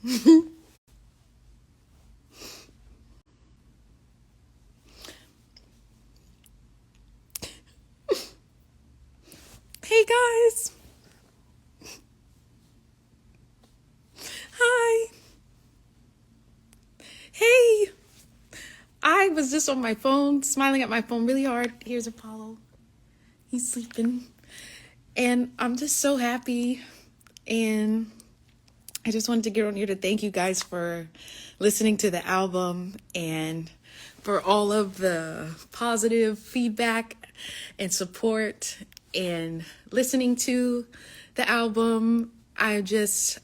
Hey guys. Hi. Hey. I was just on my phone, smiling at my phone really hard. Here's Apollo. He's sleeping. And I'm just so happy. And I just wanted to get on here to thank you guys for listening to the album and for all of the positive feedback and support and listening to the album. I've just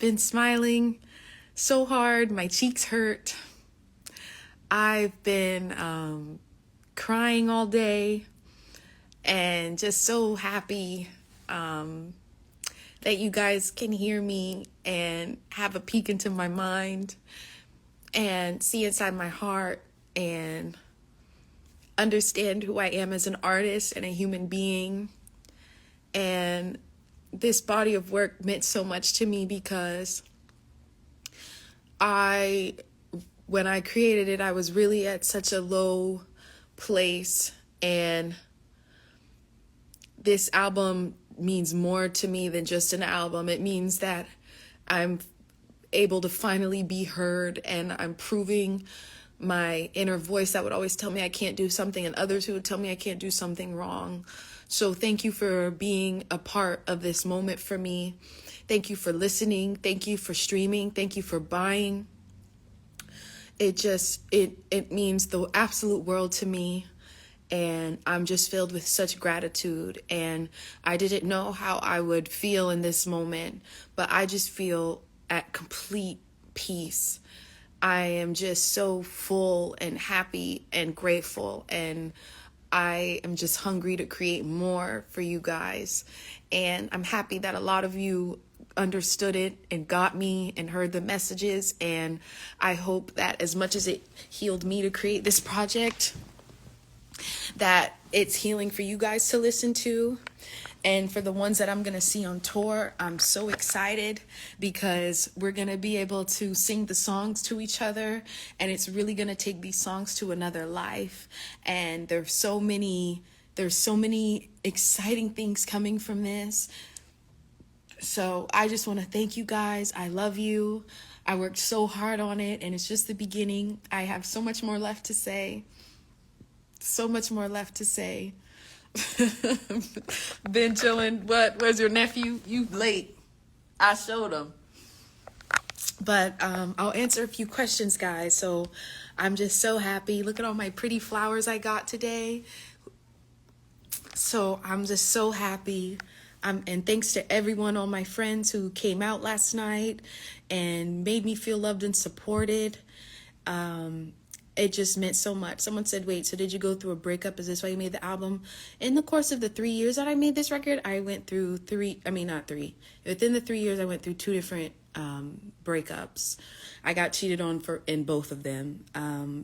been smiling so hard. My cheeks hurt. I've been crying all day and just so happy that you guys can hear me and have a peek into my mind and see inside my heart and understand who I am as an artist and a human being. And this body of work meant so much to me because when I created it, I was really at such a low place, and this album means more to me than just an album. It means that I'm able to finally be heard, and I'm proving my inner voice that would always tell me I can't do something, and others who would tell me I can't do something wrong. So thank you for being a part of this moment for me. Thank you for listening. Thank you for streaming. Thank you for buying. It means the absolute world to me. And I'm just filled with such gratitude. And I didn't know how I would feel in this moment, but I just feel at complete peace. I am just so full and happy and grateful, and I am just hungry to create more for you guys. And I'm happy that a lot of you understood it and got me and heard the messages. And I hope that as much as it healed me to create this project, that it's healing for you guys to listen to. And for the ones that I'm going to see on tour, I'm so excited because we're going to be able to sing the songs to each other, and it's really going to take these songs to another life. And there's so many exciting things coming from this. So I just want to thank you guys. I love you. I worked so hard on it, and it's just the beginning. I have so much more left to say. So much more left to say. Been chilling. Where's your nephew? You late. I showed him. But I'll answer a few questions, guys. So I'm just so happy. Look at all my pretty flowers I got today. So I'm just so happy. And thanks to everyone, all my friends who came out last night and made me feel loved and supported. It just meant so much. Someone said, wait, so did you go through a breakup? Is this why you made the album? In the course of the 3 years that I made this record, I went through not three. Within the 3 years, I went through two different breakups. I got cheated on in both of them.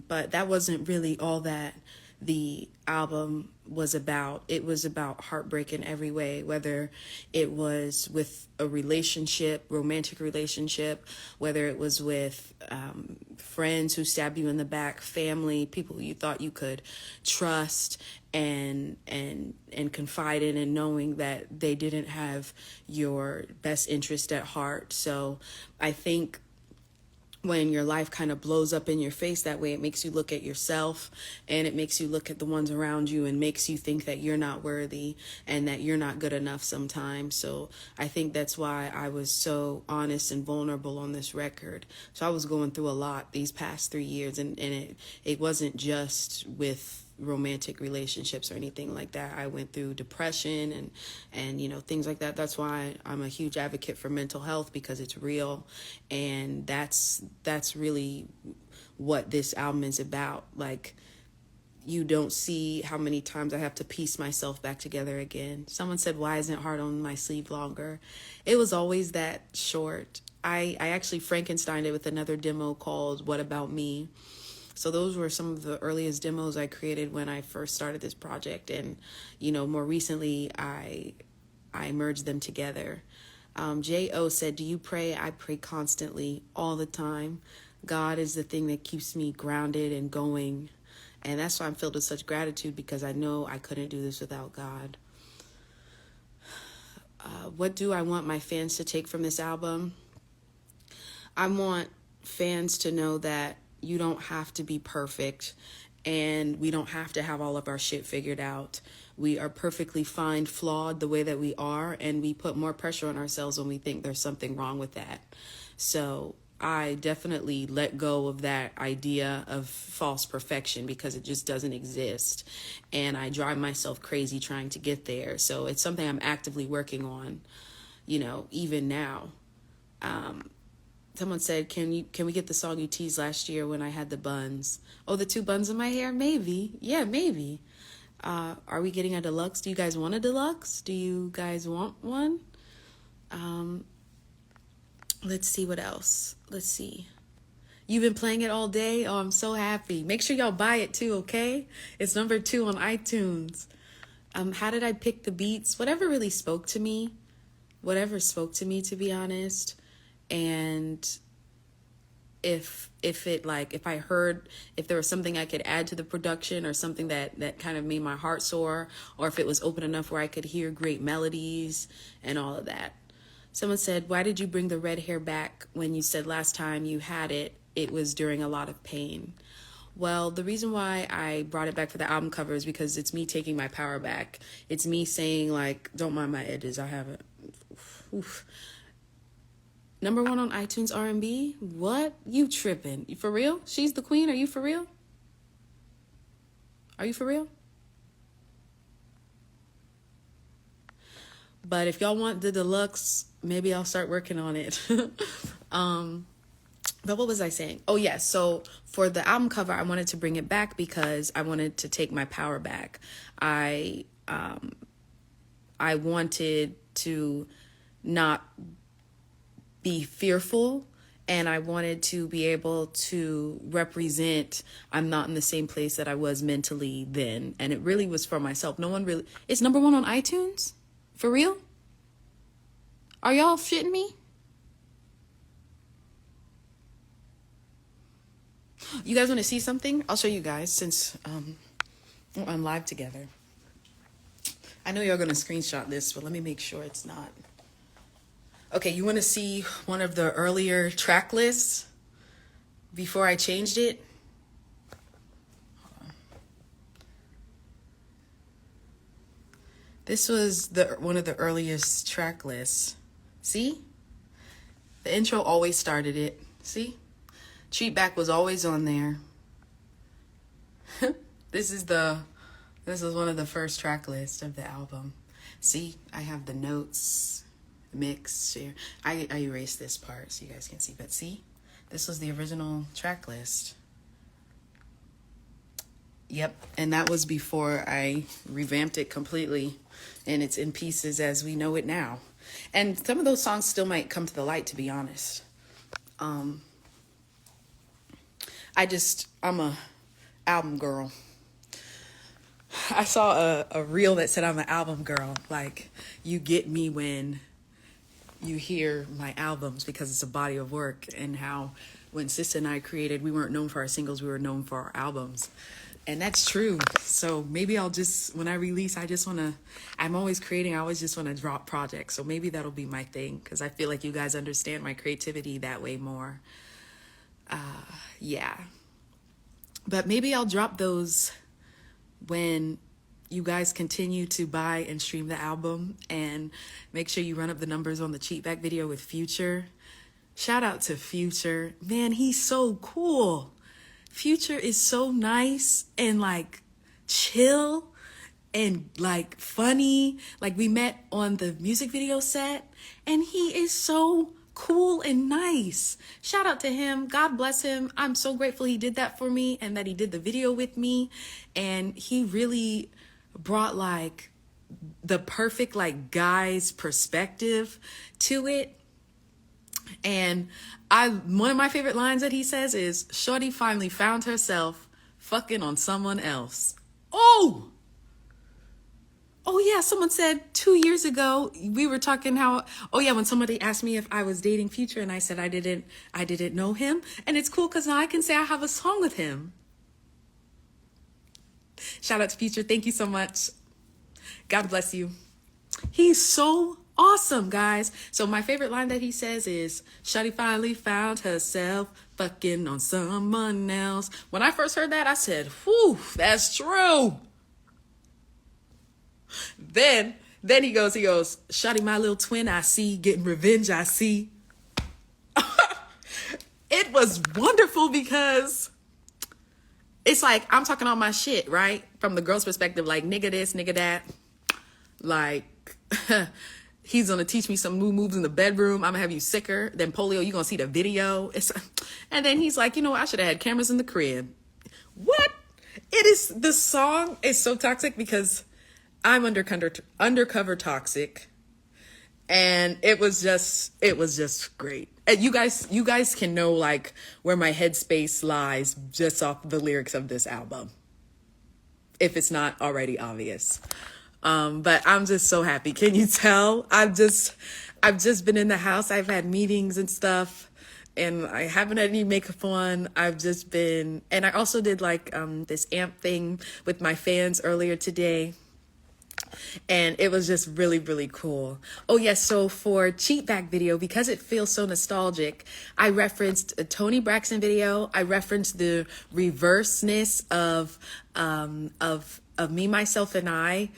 But that wasn't really all that the album was about. It was about heartbreak in every way, whether it was with a relationship, romantic relationship, whether it was with friends who stabbed you in the back, family, people you thought you could trust and confide in, and knowing that they didn't have your best interest at heart. So I think when your life kind of blows up in your face that way, it makes you look at yourself, and it makes you look at the ones around you, and makes you think that you're not worthy and that you're not good enough sometimes. So I think that's why I was so honest and vulnerable on this record. So I was going through a lot these past 3 years, and it wasn't just with romantic relationships or anything like that. I went through depression and things like that. That's why I'm a huge advocate for mental health, because it's real, and that's really what this album is about. Like, you don't see how many times I have to piece myself back together again. Someone said, why isn't Heart on My Sleeve longer? It was always that short. I actually Frankensteined it with another demo called What About Me? So those were some of the earliest demos I created when I first started this project. And, more recently, I merged them together. J.O. said, do you pray? I pray constantly, all the time. God is the thing that keeps me grounded and going. And that's why I'm filled with such gratitude, because I know I couldn't do this without God. What do I want my fans to take from this album? I want fans to know that you don't have to be perfect, and we don't have to have all of our shit figured out. We are perfectly fine, flawed the way that we are, and we put more pressure on ourselves when we think there's something wrong with that. So I definitely let go of that idea of false perfection, because it just doesn't exist. And I drive myself crazy trying to get there. So it's something I'm actively working on, even now. Someone said, can we get the song you teased last year when I had the buns? Oh, the 2 buns in my hair? Maybe. Yeah, maybe. Are we getting a deluxe? Do you guys want a deluxe? Do you guys want one? Let's see what else. Let's see. You've been playing it all day? Oh, I'm so happy. Make sure y'all buy it too, okay? It's number 2 on iTunes. How did I pick the beats? Whatever really spoke to me. Whatever spoke to me, to be honest. And if I heard, if there was something I could add to the production, or something that kind of made my heart soar, or if it was open enough where I could hear great melodies and all of that. Someone said, why did you bring the red hair back when you said last time you had it, it was during a lot of pain? Well, the reason why I brought it back for the album cover is because it's me taking my power back. It's me saying, like, don't mind my edges, I haven't. Oof. Number 1 on iTunes R&B? What? You tripping? You for real? She's the queen? Are you for real? Are you for real? But if y'all want the deluxe, maybe I'll start working on it. But what was I saying? Oh, yes. Yeah, so for the album cover, I wanted to bring it back because I wanted to take my power back. I wanted to not be fearful, and I wanted to be able to represent I'm not in the same place that I was mentally then. And it really was for myself. No one really... It's number 1 on iTunes? For real? Are y'all shitting me? You guys want to see something? I'll show you guys, since we're on live together. I know y'all going to screenshot this, but let me make sure it's not. Okay, you want to see one of the earlier track lists before I changed it? Hold on. This was one of the earliest track lists. See? The intro always started it. See? Cheat Back was always on there. This is one of the first track lists of the album. See, I have the notes, mix, share. I erased this part so you guys can see, but see, this was the original track list. Yep, and that was before I revamped it completely, and it's in pieces as we know it now. And some of those songs still might come to the light, to be honest. I'm a album girl. I saw a reel that said I'm an album girl. Like, you get me when you hear my albums, because it's a body of work. And how when Sis and I created, we weren't known for our singles, we were known for our albums. And that's true. So maybe I'll just, when I release, I'm always creating. I always just want to drop projects. So maybe that'll be my thing, because I feel like you guys understand my creativity that way more. Yeah. But maybe I'll drop those when you guys continue to buy and stream the album, and make sure you run up the numbers on the Cheat Back video with Future. Shout out to Future. Man, he's so cool. Future is so nice and like chill and like funny. Like, we met on the music video set, and he is so cool and nice. Shout out to him. God bless him. I'm so grateful he did that for me, and that he did the video with me. And he really brought like the perfect like guy's perspective to it. And one of my favorite lines that he says is, "Shorty finally found herself fucking on someone else." Oh Oh yeah, someone said 2 years ago we were talking how, oh yeah, when somebody asked me if I was dating Future and I said I didn't know him, and it's cool because now I can say I have a song with him. Shout out to Future, thank you so much. God bless you. He's so awesome, guys. So my favorite line that he says is, "Shawty finally found herself fucking on someone else." When I first heard that, I said, "Whew, that's true." Then he goes, "Shawty, my little twin, I see, getting revenge, I see." It was wonderful because it's like I'm talking all my shit, right? From the girl's perspective, like nigga this, nigga that. Like, he's gonna teach me some new moves in the bedroom. I'm gonna have you sicker than polio. You're gonna see the video. And then he's like, you know what? I should have had cameras in the crib. What? The song is so toxic because I'm undercover toxic. And it was just great. And you guys can know like where my headspace lies just off the lyrics of this album, if it's not already obvious. But I'm just so happy. Can you tell? I've just been in the house. I've had meetings and stuff, and I haven't had any makeup on. I've just been, and I also did like this amp thing with my fans earlier today. And it was just really, really cool. Oh yes, so for Cheat Back video, because it feels so nostalgic, I referenced a Toni Braxton video. I referenced the reverseness of Me, Myself, and I,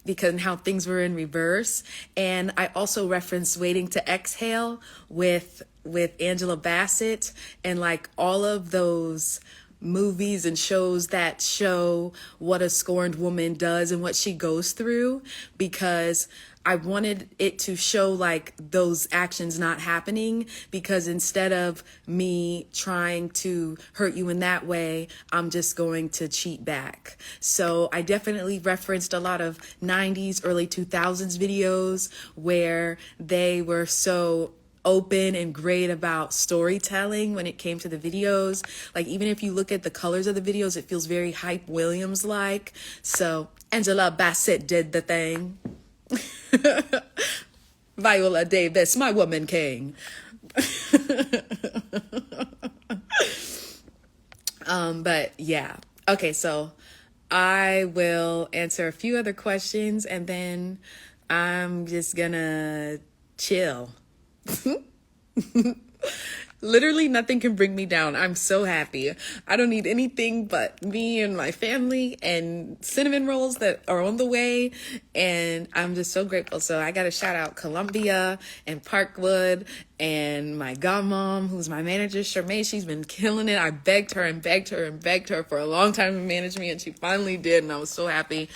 because how things were in reverse. And I also referenced Waiting to Exhale with Angela Bassett, and like all of those movies and shows that show what a scorned woman does and what she goes through, because I wanted it to show like those actions not happening, because instead of me trying to hurt you in that way, I'm just going to cheat back. So I definitely referenced a lot of 90s, early 2000s videos where they were so open and great about storytelling when it came to the videos. Like, even if you look at the colors of the videos, it feels very Hype Williams like. So Angela Bassett did the thing. Viola Davis, my woman king. But yeah. Okay, so I will answer a few other questions and then I'm just gonna chill. Literally nothing can bring me down. I'm so happy. I don't need anything but me and my family and cinnamon rolls that are on the way. And I'm just so grateful. So I got to shout out Columbia and Parkwood and my godmom, who's my manager, Shermaine. She's been killing it. I begged her and begged her and begged her for a long time to manage me, and she finally did, and I was so happy.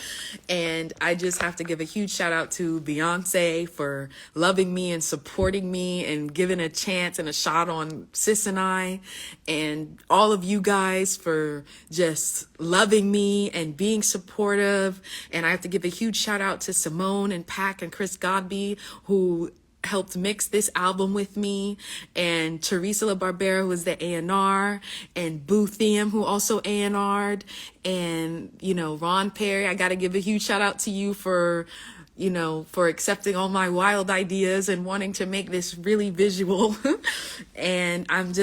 And I just have to give a huge shout out to Beyonce for loving me and supporting me and giving a chance and a shot on Sis and I, and all of you guys for just loving me and being supportive. And I have to give a huge shout out to Simone and Pac and Chris Godby, who helped mix this album with me, and Teresa LaBarbera, who was the A&R, and Boo Thiem, who also A&R'd, and, you know, Ron Perry. I got to give a huge shout out to you for, you know, for accepting all my wild ideas and wanting to make this really visual. And I'm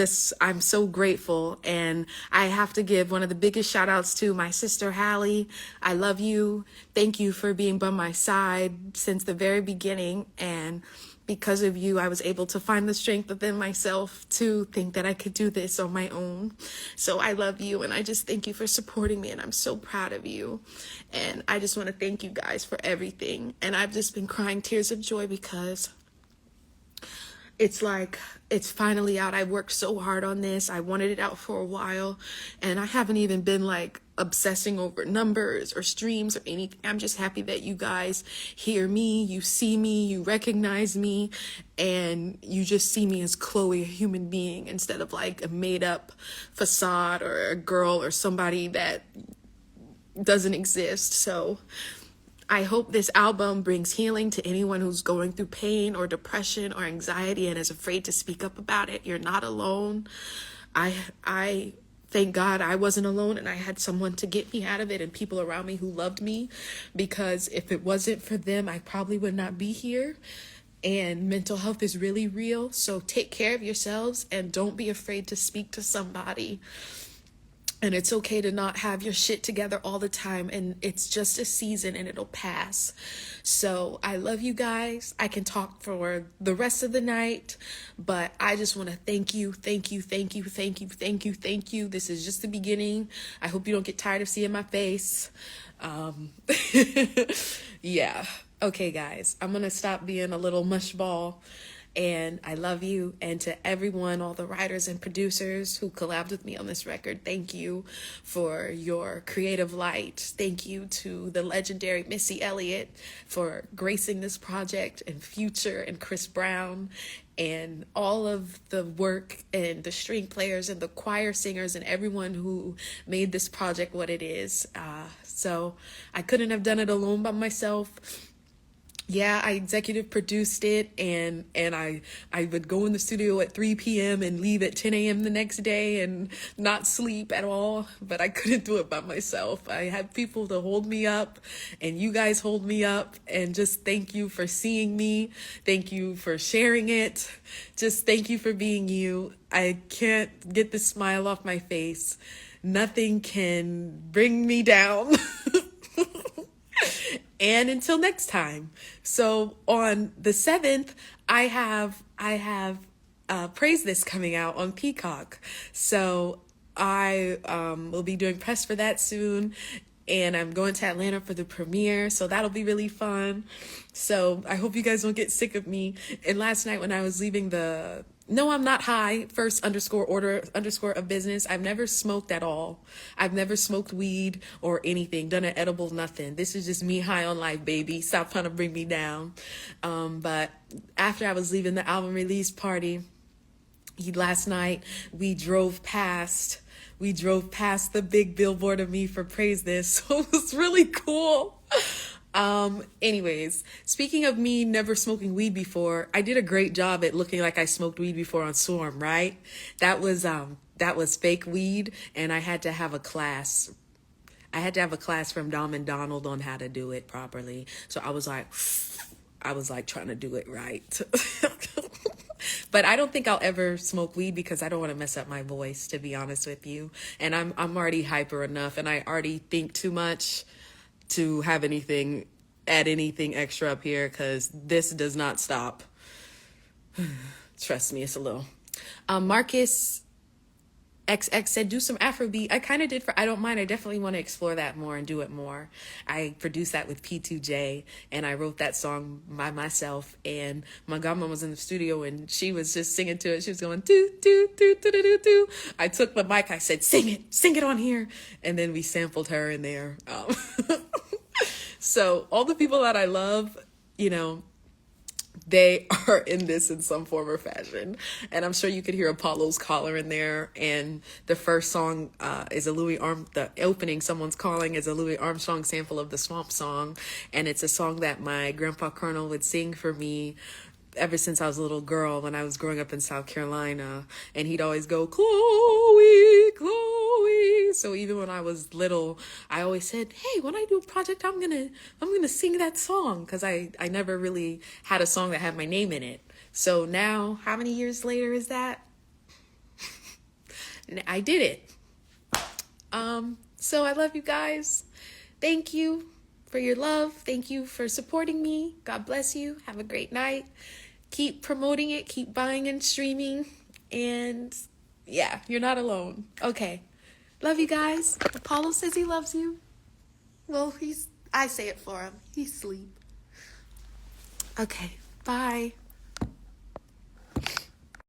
so grateful. And I have to give one of the biggest shout outs to my sister, Hallie. I love you. Thank you for being by my side since the very beginning. And because of you, I was able to find the strength within myself to think that I could do this on my own. So I love you, and I just thank you for supporting me, and I'm so proud of you. And I just want to thank you guys for everything. And I've just been crying tears of joy because it's like, it's finally out. I worked so hard on this. I wanted it out for a while, and I haven't even been like obsessing over numbers or streams or anything. I'm just happy that you guys hear me, you see me, you recognize me, and you just see me as Chloe, a human being, instead of like a made up facade or a girl or somebody that doesn't exist. So I hope this album brings healing to anyone who's going through pain or depression or anxiety and is afraid to speak up about it. You're not alone. I thank God I wasn't alone and I had someone to get me out of it and people around me who loved me, because if it wasn't for them, I probably would not be here. And mental health is really real. So take care of yourselves and don't be afraid to speak to somebody. And it's okay to not have your shit together all the time. And it's just a season and it'll pass. So I love you guys. I can talk for the rest of the night, but I just want to thank you, thank you, thank you, thank you, thank you, thank you. This is just the beginning. I hope you don't get tired of seeing my face. Yeah. Okay, guys, I'm going to stop being a little mushball. And I love you. And to everyone, all the writers and producers who collabed with me on this record, thank you for your creative light. Thank you to the legendary Missy Elliott for gracing this project, and Future and Chris Brown, and all of the work and the string players and the choir singers and everyone who made this project what it is. So I couldn't have done it alone by myself. Yeah, I executive produced it, and I would go in the studio at 3 p.m. and leave at 10 a.m. the next day and not sleep at all, but I couldn't do it by myself. I had people to hold me up, and you guys hold me up, and just thank you for seeing me. Thank you for sharing it. Just thank you for being you. I can't get the smile off my face. Nothing can bring me down. And until next time. So on the 7th, I have Praise This coming out on Peacock. So I will be doing press for that soon. And I'm going to Atlanta for the premiere. So that'll be really fun. So I hope you guys don't get sick of me. And last night when I was leaving the No, I'm Not High, _order_ of business, I've never smoked at all. I've never smoked weed or anything, done an edible, nothing. This is just me high on life, baby. Stop trying to bring me down. But after I was leaving the album release party, last night, we drove past the big billboard of me for Praise This. So it was really cool. Anyways, speaking of me never smoking weed before, I did a great job at looking like I smoked weed before on Swarm, right? That was fake weed, and I had to have a class. I had to have a class from Dom and Donald on how to do it properly. So I was like trying to do it right. But I don't think I'll ever smoke weed because I don't want to mess up my voice, to be honest with you. And I'm already hyper enough, and I already think too much to have anything extra up here, because this does not stop. Trust me, it's a little. Marcus XX said, do some Afrobeat. I kind of did for I Don't Mind. I definitely want to explore that more and do it more. I produced that with P2J, and I wrote that song by myself, and my godmom was in the studio, and she was just singing to it. She was going, do, do, do, do, do, do, do. I took the mic, I said, sing it on here. And then we sampled her in there. So all the people that I love, they are in this in some form or fashion. And I'm sure you could hear Apollo's Caller in there. And the first song is the opening, Someone's Calling, is a Louis Armstrong sample of the Swamp Song. And it's a song that my grandpa Colonel would sing for me ever since I was a little girl when I was growing up in South Carolina. And he'd always go, Chloe, Chloe. So even when I was little, I always said, hey, when I do a project, I'm gonna sing that song, because I never really had a song that had my name in it. So now, how many years later is that? I did it. So I love you guys. Thank you for your love. Thank you for supporting me. God bless you. Have a great night. Keep promoting it. Keep buying and streaming. And yeah, you're not alone. Okay. Love you guys. Apollo says he loves you. Well, I say it for him. He's asleep. Okay. Bye.